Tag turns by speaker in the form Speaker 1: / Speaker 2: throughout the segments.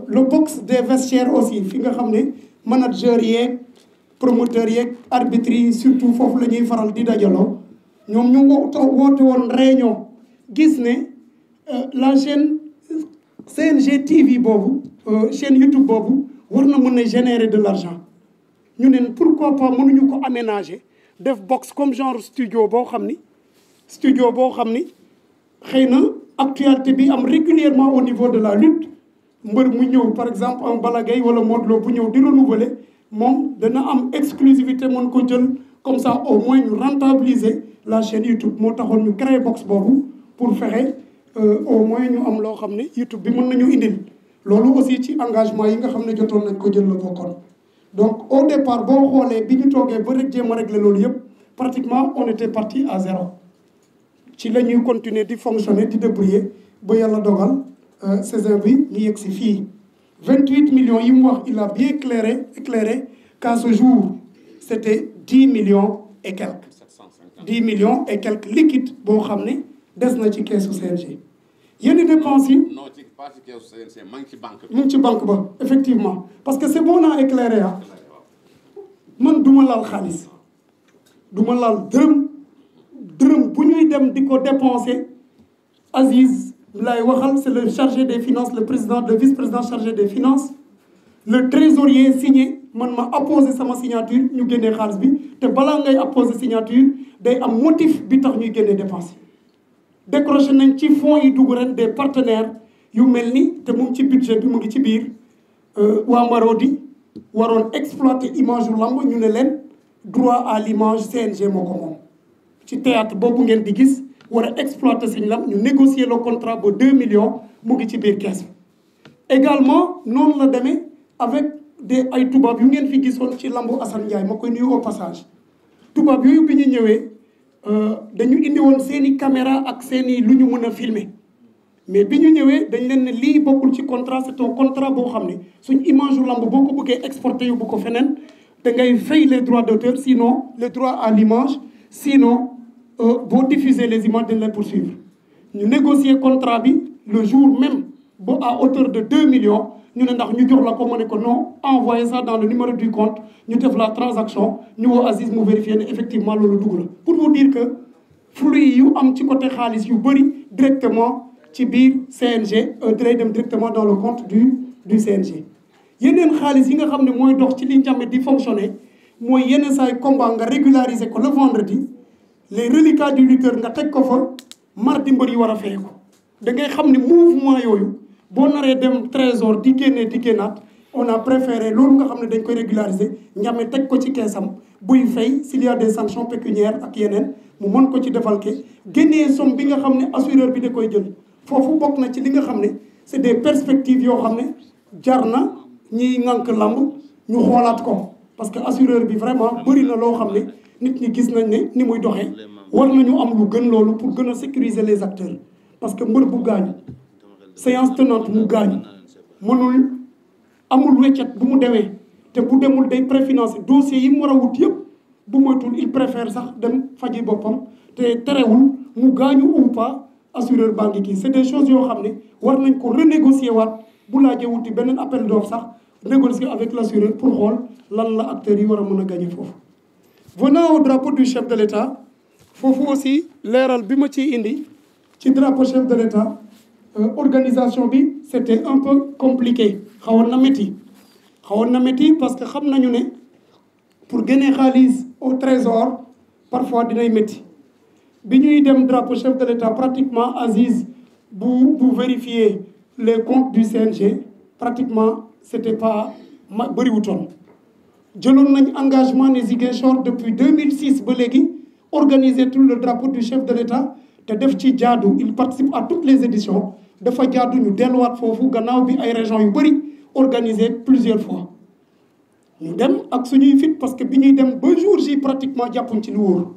Speaker 1: le box des vestiaires aussi fi nga xam ne manager yeeg promoteur yeeg arbitre yi surtout foofu la ñuy faral di dajaloo ñoom ñu woote woon réunion gis ne la chaîne CNG TV boobu chaîne YouTube boobu war na mën a générer de l'argent ñu ne pourquoi pas mënuñu ko aménager def box comme genre studio boo xam ni xëy na actualité bi am régulièrement au niveau de la lutte mbër mu ñëw par exemple un Balla Gaye wala Modou Lo bu ñëw di renouveler moom dana am exclusivité mën ko jël comme ça au moins ñu rentabiliser la chaîne YouTube moo taxoon ñu créer box boobu pour fexe au moins ñu am loo xam ne YouTube bi mën nañu indil loolu aussi ci engagement yi nga xam ne jotoon nañ ko jël la bokkoon. donc au départ boo xoolee bi ñu toogee ba rek jéem a régler loolu yëpp pratiquement on était parti à zéro ci la ñuy continuer di fonctionner di débrouiller ba yàlla dogal saison bi ñu yegg si fii 28 millions yi mu wax il a bien éclairé qu'à ce jour c'était 10 millions et quelques 10 millions et quelques liquides boo xam ne des na ci keesu CNG yenn dépenses yi
Speaker 2: non ci pas ci keesu CNG mu ngi ci banque bi
Speaker 1: mu ngi ci banque ba effectivement parce que c'est bon à éclairer ah man duma laal xaalis duma laal dërëm bu ñuy dem di ko dépenser Aziz lay waxal c'est le chargé des finances le vice-président chargé des finances le trésorier signé man ma apposé sama signature ñu génnee xaalis bi te balaa ngay apposé signature day am motif bi tax ñuy génnee dépense décroché nañ ci fonds yi dugg ren des partenaires yu mel ni te mu ngi ci budget bi mu ngi ci biir waa Marodi waroon exploiter image yu lamb ñu ne leen droit à l'image CNG moo ko moom ci théâtre boobu ngeen di gis war a exploiter suñu lam ñu négocier le contrat ba 2 millions mu ngi ci biir kees bi également noonu la demee avec ay tubaab yu ngeen fi gisoon ci lambu Assane Ndiaye ma koy nuyu au passage tubaab yooyu bi ñu ñëwee dañu indi woon seeni caméra ak seeni lu ñu mën a filmer mais bi ñu ñëwee dañ leen ne lii bokkul ci contrat c'est un contrat boo xam ne suñ image yu lamb boo ko bëggee exporter yu bu ko feneen da ngay fay les droits d'auteur sinon les droits à l'image sinon boo diffuser les images dañ lay poursuivre ñu négocier contrat bi le jour même ba à hauteur de 2 millions ñu ne ndax ñu jox la ko ma ne ko non envoyer ça dans le numéro du compte ñu def la transaction ñu woo Aziz mu vérifier ne effectivement loolu dugg la pour vous dire que flux yu am ci côté xaalis yu bëri directement ci biir CNG day dem directement dans le compte du CNG. yeneen xaalis yi nga xam ne mooy dox ci li njàmbe di fonctionner mooy yenn saay combat nga régulariser ko le vendredi les reliquats du lutteur nga teg ko fa mardi mbër yi war a fay ko da ngay xam ne mouvement yooyu boo naree dem trésor di génnaat on a préféré loolu nga xam ne dañ koy régulariser njàmbe teg ko ci keesam buy fay s'il y a des sanctions pécuniaires ak yeneen mu mën ko ci defal ke génnee somme bi nga xam ne assureur bi da koy jël foofu bokk na ci li nga xam ne c'est des perspectives yoo xam ne jar na ñiy ŋànk lamb ñu xoolaat ko parce que assureur bi vraiment bëri na loo xam ne nit ñi gis nañ ne ni muy doxee war nañu am lu gën loolu pour gën a sécuriser les acteurs parce que mbër bu gaañu séance tenante mu gaañu mënul amul weccet bu mu demee te bu demul day préfinancer dossier yi mu war a wut yëpp bu moytul il préfère sax dem faji boppam te terewul mu gaañu ou pas assureur baa ngi kii c'est des choses yoo xam ne war nañ ko renégocier waat bu laajee wuti beneen appel d'offre sax négocier avec l'assureur pour xool lan la acteurs yi war a mën a gagner foofu. venant au drapeau du chef de l'État foofu aussi leeral bi ma ciy indi ci drapeau chef de l'État organisation bi c'était un peu compliqué xawoon na métti parce que xam nañu ne pour génne xaalis au trésor parfois dinay métti bi ñuy dem drapeau chef de l'État pratiquement Aziz bu vérifier les comptes du CNG pratiquement c'était pas bëriwutoon jëloon nañ engagement ne Ziguinchor depuis 2006 ba léegi organiser tout le drapeau du chef de l'État te def ci jaadu il participe à toutes les éditions dafa jaadu ñu delluwaat foofu gannaaw bi ay régions yu bëri organisé plusieurs fois ñu dem ak suñuy fit parce que bi ñuy dem ba jour ji pratiquement jàppuñ ci lu wóor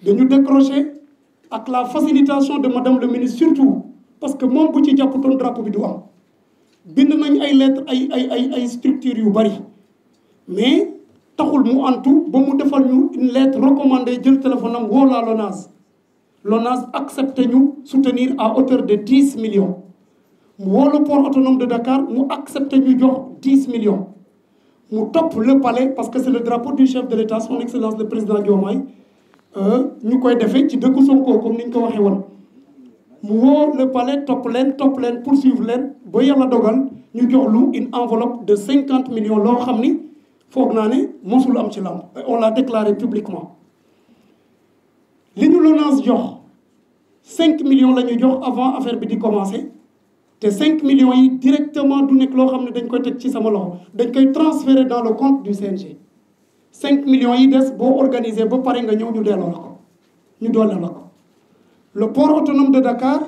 Speaker 1: dañu décroché ak la facilitation de madame le ministre surtout parce que moom bu ci jàpputoon drapeau bi du am bind nañ ay lettres ay structures yu bëri mais taxul mu antu ba mu defal ñu une lettre recommandée jël téléphone am woo la LONASE accepté ñu soutenir à hauteur de 10 millions mu woo le port autonome de Dakar mu accepté ñu jox 10 millions mu topp le palais parce que c'est le drapeau du chef de l'État son excellence le président Diomaye ñu koy defee ci dëkku Sonko comme ni ñu ko waxee woon mu woo le palais topp leen poursuivre leen ba yàlla dogal ñu jox lu une enveloppe de 50 millions loo xam ni foog naa ne mosul am ci lamb on l'a déclaré publiquement li ñu LONASE jox 5 millions la ñu jox avant affaire bi di commencer te 5 millions yi directement du nekk loo xam ne dañ koy teg ci sama loxo dañ koy transférer dans le compte du CNG 5 millions yi des boo organisé ba pare nga ñëw ñu delloo la ko ñu dooleel la ko le port autonome de Dakar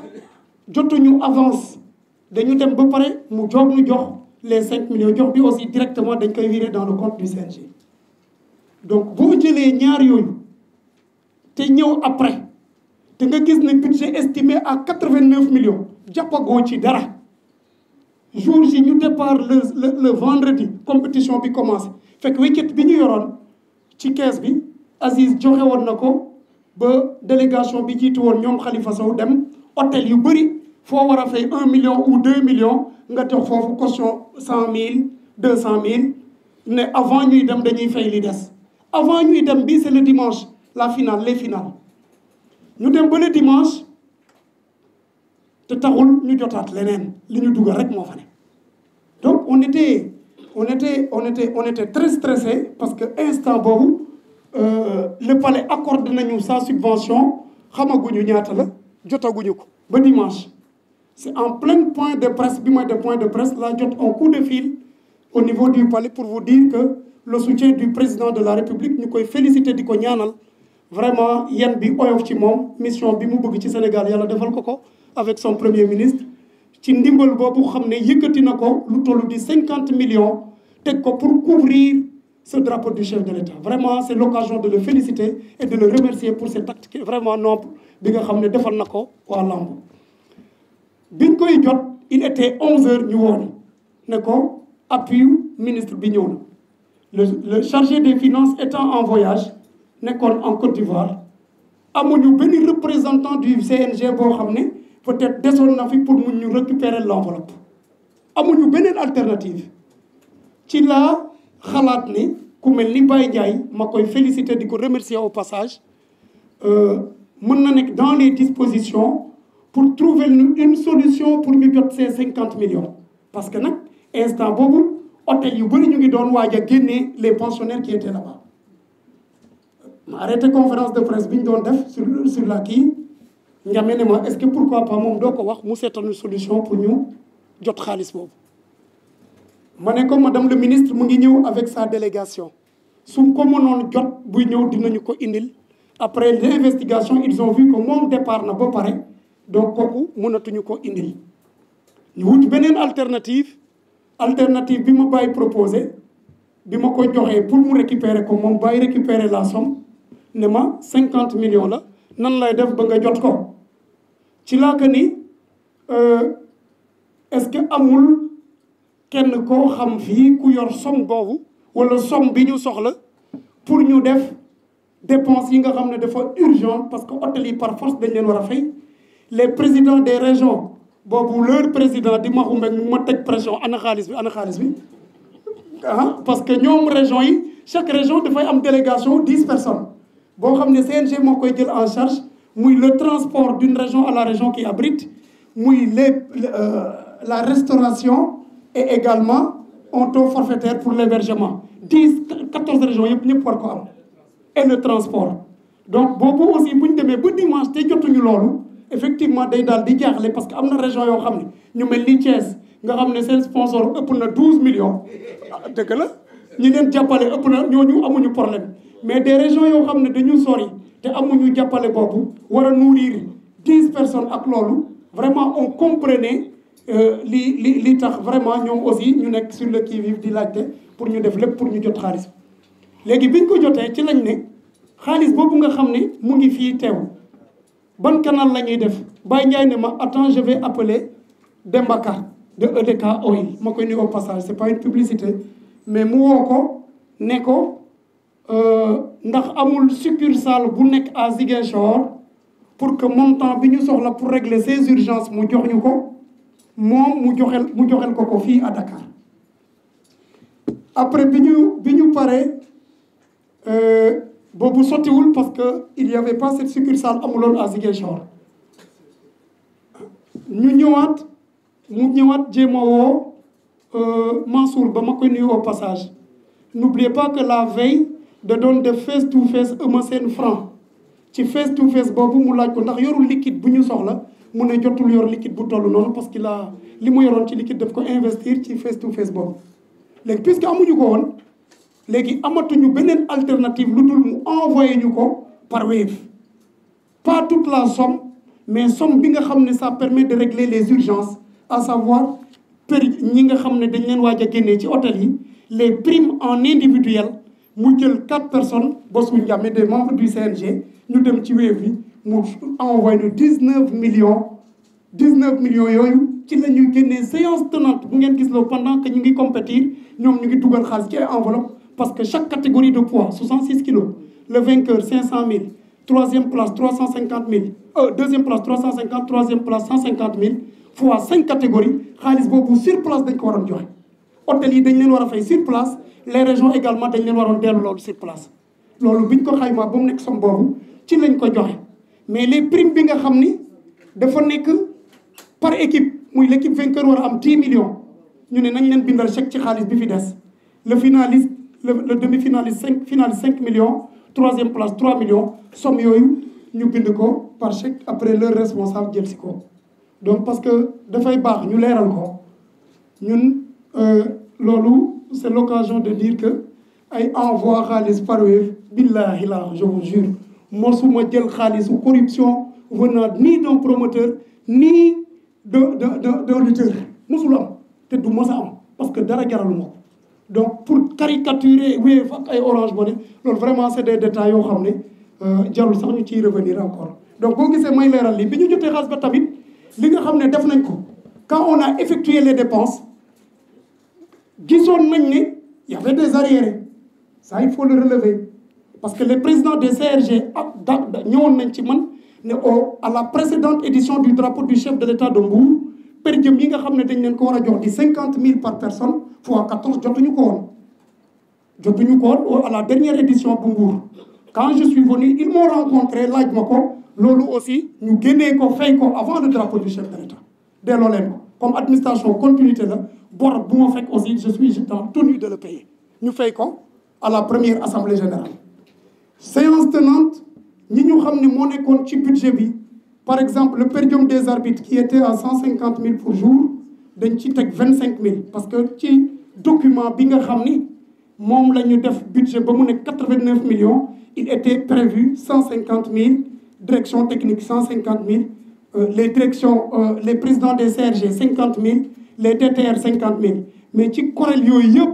Speaker 1: jotuñu avance dañu dem ba pare mu joog ñu jox les 5 millions jox bi aussi directement dañ koy virer dans le compte du CNG donc boo jëlee ñaar yooyu te ñëw après te nga gis ne budget estimé à 89 millions jàppagoo ci dara jour ji ñu départ le vendredi compétition bi commencé fekk week-end bi ñu yoroon ci kees bi Aziz joxe woon na ko ba délégation bi jiitu woon ñoom Khalifa Sow dem hôtel yu bëri foo war a fay 1 million ou 2 millions nga jox foofu caution 100 000 200 000 ne avant ñuy dem dañuy fay li des avant ñuy dem bi c'est le dimanche la finale les finales ñu dem ba le dimanche te taxul ñu jotaat leneen li ñu dugal rek moo fa ne donc on était très stressé parce que instant boobu le palais accordé nañu sa subvention xamaguñu ñaata la jotaguñu ko ba dimanche c'est en plein point de presse bi mooy de point de presse la jot un coup de fil au niveau du palais pour vous dire que le soutien du président de la République ñu koy féliciter di ko ñaanal vraiment yan bi oyof ci moom mission bi mu bëgg ci Sénégal yàlla defal ko ko avec son premier ministre ci ndimbal boobu xam ne yëkkati na ko lu toll di 50 millions teg ko pour couvrir ce drapeau du chef de l'État vraiment c'est l'occasion de le féliciter et de le remercier pour cet acte qui est vraiment noble bi nga xam ne defal na ko waa lamb biñ koy jot il était 11 heures ñu woon ne ko appui ministre bi ñëw na le chargé des finances étant en voyage nekkoon en Côte d'Ivoire amuñu benn représentant du CNG boo xam ne peut-être desoon na fi pour mun ñu récupérer l'enveloppe amuñu beneen alternative ci laa xalaat ni ku mel ni Baye Ndiaye ma koy féliciter di ko remercier au passage mën na nekk dans les dispositions pour trouver une solution pour ñu jot ces 50 millions parce que nag instant boobu hôtel yu bëri ñu ngi doon waaj a génne les pensionnaires qui étaient là-bas ma arrêté conférence de presse bi ñu doon def sur la kii njame ne ma est-ce que pourquoi pas moom doo ko wax mu seetal ñu solution pour ñu jot xaalis boobu ma ne ko madame le ministre mu ngi ñëw avec sa délégation su ko mënoon jot buy ñëw dinañu ko indil après l'investigation ils ont vu que moom départ na ba pare donc kooku mënatuñu ko indil ñu wut beneen alternative bi ma bàyyi proposé bi ma ko joxee pour mu récupérer ko moom bàyyi récupérer la somme ne ma 50 millions la nan lay def ba nga jot ko ci laa que ni est-ce que amul kenn koo xam fii ku yor somme boobu wala somme bi ñu soxla pour ñu def dépenses yi nga xam ne dafa urgent parce que hôtel yi par force dañ leen war a fay les présidents des régions boobu leur président di Maxu Mbeng mu ma teg pression ana xaalis bi parce que ñoom région yi chaque région dafay am délégation 10 personnes boo xam ne CNG moo koy jël en charge muy le transport d'une région à la région qui abrite muy la restauration et également un taux forfaitaire pour l'hébergement 14 régions yëpp ñëpp war ko am et le transport donc boobu aussi bu ñu demee ba dimanche te jotuñu loolu effectivement day daal di jaaxle parce que am na région yoo xam ne ñu mel ni Thiès nga xam ne seen sponsor ëpp na 12 millions dëgg la ñi leen jàppale ëpp na ñooñu amuñu problème mais des régions yoo xam ne dañu sori te amuñu jàppale boobu war a nourrir 10 personnes ak loolu vraiment on comprenait li tax vraiment ñoom aussi ñu nekk sur le qui-vive di laajte pour ñu def lépp pour ñu jot xaalis léegi biñ ko jotee ci lañ ne xaalis boobu nga xam ne mu ngi fii teew ban canal la ñuy def Baye Ndiaye ne ma attends je vais appeler Demba Ka de EDK Oil ma koy nuyu au passage c'est pas une publicité mais mu woo ko ne ko ndax amul succursale bu nekk à Ziguinchor pour que montant bi ñu soxla pour régler ces urgences mu jox ñu ko moom mu joxel ko fii à Dakar après bi ñu paree boobu sottiwul parce que il y avait pas cette succursale amuloon à Ziguinchor ñu ñëwaat jéem a woo Mansour ba ma koy nuyu au passage. N'oubliez pas que la veille da doon def face to face Eumeu Sène Franc ci face to face boobu mu laaj ko ndax yorul liquide bu ñu soxla mu ne jotul yor liquide bu toll noonu parce que li mu yoroon ci liquide daf ko investir ci face to face boobu. léegi puisque amuñu ko woon léegi amatuñu beneen alternative lu dul mu envoyé ñu ko par Wave pas toute la somme mais somme bi nga xam ne ça permet de régler les urgences à savoir ñi nga xam ne dañ leen waaj a génnee ci hôtel yi les primes en individuel mu jël 4 personnes Bossou Ndiame des membres du CNG ñu dem ci Wave bi mu envoyé ñu 19 millions yooyu ci la ñuy génnee séance tenante bu ngeen gis la pendant que ñu ngi compétir ñoom ñu ngi dugal xaalis ci ay enveloppe parce que chaque catégorie de poids 66 kilos le vainqueur 500 000 troisième place 350 000 deuxième place 350 troisième place 150 000 fois 5 catégories xaalis boobu sur place dañ ko waroon joxe hôtel yi dañ leen war a fay sur place les régions également dañ leen waroon dellu loolu sur place loolu biñ ko xaymaa ba mu nekk somme boobu ci lañ ko joxe mais les primes bi nga xam ni dafa nekk par équipe muy l'équipe vainqueur war a am 10 millions ñu ne nañ leen bindal chèque ci xaalis bi fi des le finaliste le demi-finaliste 5 millions troisième place 3 millions somme yooyu ñu bind ko par chèque après leur responsable jël si ko donc parce que dafay baax ñu leeral ko ñun loolu c'est l'occasion de dire que ay envoi xaalis par Wave billahi la je vous jure mosuma jël xaalisu corruption venant ni d'un promoteur ni d'un lutteur mosul am te du mos a am parce que dara jaraluma ko donc pour caricaturer Wave ak ay Orange Money loolu vraiment c'est des détails yoo xam ne jarul sax ñu ciy revenir encore donc boo gisee may leeral li bi ñu jotee xaalis ba tamit li nga xam ne def nañ ko quand on a effectué les dépenses gisoon nañ ne y avait des arriérés ça il faut le relever parce que les présidents des CRG ñëwoon nañ ci man ne à la précédente édition du drapeau du chef de l'État de Mbour per diem yi nga xam ne dañ leen ko war a jox di 50 000 par personne fois 14 jotuñu ko woon à la dernière édition bu Mbour quand je suis venu ils m'ont rencontré laaj ma ko loolu aussi ñu génnee ko fay ko avant le drapeau du chef de l'État delloo leen ko comme administration continuité la bor bu ma fekk aussi je suis dans tenu de le payer ñu fay ko à la première assemblée générale séance tenante ñi ñu xam ne moo nekkoon ci budget bi par exemple le per diem des arbitres qui était à 150 000 pour jour dañ ci teg 25 000 parce que ci document bi nga xam ni moom la ñu def budget ba mu nekk 89 millions il était prévu 150 000 direction technique 150 000 les directions les présidents des CRG 50 000 les DTR 50 000 mais ci kuréel yooyu yëpp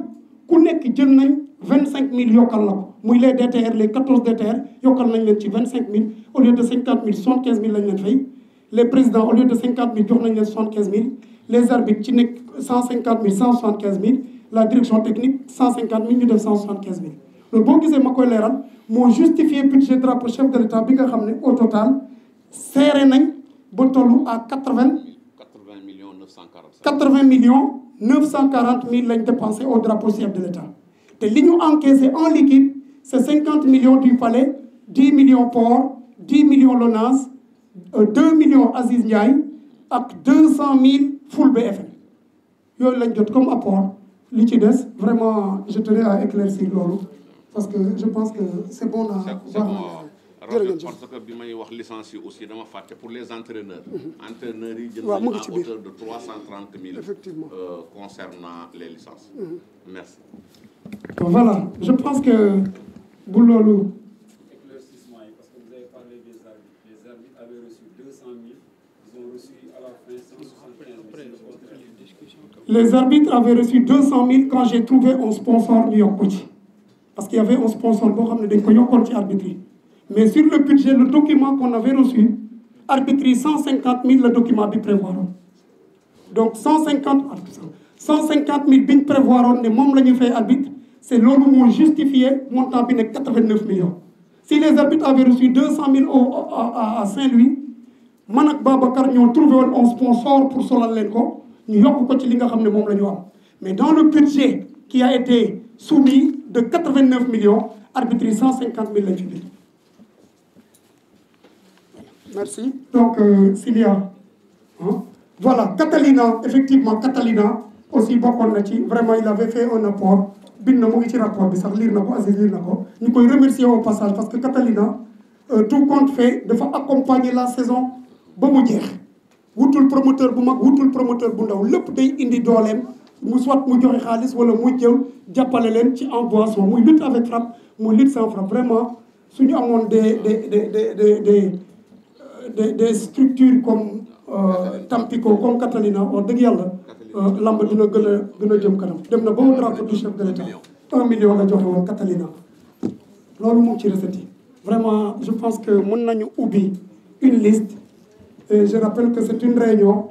Speaker 1: ku nekk jël nañ 25 000 yokkal la ko muy les DTR les 14 DTR yokkal nañ leen ci 25 000 au lieu de 50 000 75 000 lañ leen fay les présidents au lieu de 50 000 jox nañ leen 75 000 les arbitres ci nekk 150 000 175 000 la direction technique 150 000 ñu def 175 000 loolu boo gisee ma koy leeral moo justifié budget drapeau chef de l'État bi nga xam ne au total serré nañ ba tollu à 80 millions 940 000 lañ dépensé au drapeau chef de l'État te li ñu encaissé en liquide c'est 50 millions du palais 10 millions port 10 millions LONASE 2 millions Aziz Ndiaye ak 200 000 Fulbe FM yooyu lañ jot comme apport li ci des vraiment je tenais à éclaircir loolu parce que je pense que c'est bon à
Speaker 2: parce que bi may wax licence yi aussi dama fàtte pour les entraîneurs. entraîneurs yi jël nañu à hauteur de 330 000.
Speaker 1: effectivement
Speaker 2: concernant les licences. Merci.
Speaker 1: Donc voilà je pense que bu loolu.
Speaker 3: éclaircissement yi parce que vous avez parlé des arbitres. Les arbitres avaient reçu 200 000 ils ont reçu à la fin 175 000.
Speaker 1: Les arbitres avaient reçu 200 000 quand j'ai trouvé un sponsor ñu yokk ko ci parce qu'il y avait un sponsor boo xam ne dañ ko yokkoon ci arbitre yi. Mais sur le budget, le document qu'on avait reçu, arbitre 150 000 le document bi prévoir. Donc 150 000 bi ñu prévoir ne moom la ñu fay arbitre, c'est loolu moo justifié montant bi nekk 89 millions. Si les arbitres avaient reçu 200 000 à Saint-Louis, man ak Babacar ñoo trouvé woon un sponsor pour solal leen ko ñu yokk ko ci li nga xam ne moom la ñu am mais dans le budget qui a été soumis de 89 millions arbitre yi 150 000 lañ fi bind. Merci. Donc, Sylia, hein? Voilà, Catalina, effectivement, Catalina, aussi, vraiment, il avait fait un apport. Bin na mo ngi ci rapport bi sax lire nako Aziz lire nako ñu koy remercier au passage parce que Catalina tout compte fait dafa accompagner la saison ba mu jeex wutul promoteur bu mag wutul promoteur bu ndaw lépp day indi dooleem mu soit mu joxe xaalis wala mu jëw jàppale leen ci en boisson muy lutte avec frappe muy lutte sans frappe vraiment suñu amoon des structures comme Tampico comme Catalina wax dëgg yàlla lamb dina gën a jëm kanam dem na ba mu drapeau du chef de l'État 1 million la joxe woon Catalina loolu moom ci recette yi vraiment je pense que mën nañu ubbi une liste et je rappelle que c'est une réunion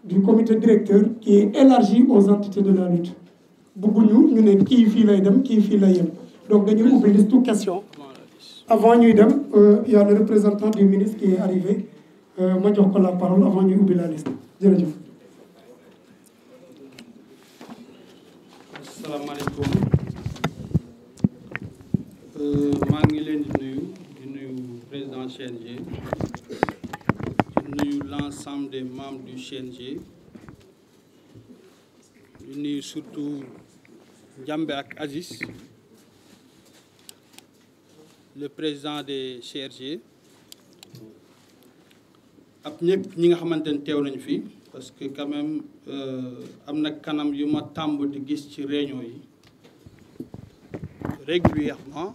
Speaker 1: du comité directeur qui est élargie aux entités de la lutte bëgguñu ñu ne kii fii lay dem kii fii lay yem donc dañuy ubbi liste tout question avant ñuy dem il y a le représentant du ministre qui est arrivé ma jox ko la parole avant ñuy ubbi la liste jërëjëf.
Speaker 4: asalaamaaleykum maa ngi leen di nuyu président CNG di nuyu l'ensemble des membres du CNG di nuyu surtout Ndiambe ak Aziz le président des CRG ak ñëpp ñi nga xamante ne teew nañu fi parce que quand même am na kanam yu ma tàmm di gis ci réunion yi régulièrement